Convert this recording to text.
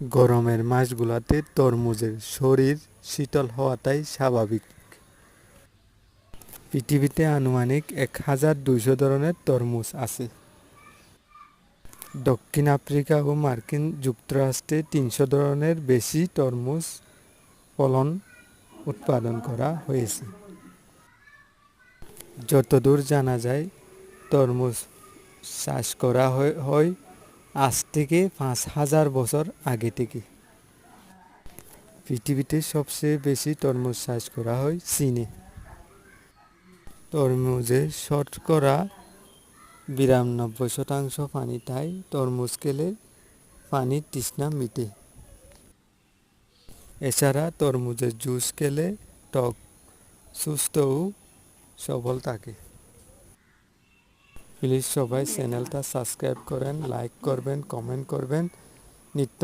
গরমের মাসগুলোতে তরমুজের শরীর শীতল হওয়াটাই স্বাভাবিক। পৃথিবীতে আনুমানিক 1200 ধরনের তরমুজ আছে। দক্ষিণ আফ্রিকা ও মার্কিন যুক্তরাষ্ট্রে 300 ধরনের বেশি তরমুজ ফলন উৎপাদন করা হয়েছে। যতদূর জানা যায়, তরমুজ চাষ করা হয় আজ থেকে 5000 বছর আগে থেকে। পৃথিবীতে সবচেয়ে বেশি তরমুজ চাষ করা হয় চীনে। তরমুজে শতকরা 92% পানি, তাই তরমুজ খেলে পানির তৃষ্ণা মিটে। এছাড়া তরমুজের জুস খেলে ত্বক সুস্থ ও সবল থাকে। প্লিজ সবাই চ্যানেলটা সাবস্ক্রাইব করেন, লাইক করবেন, কমেন্ট করবেন। নিত্য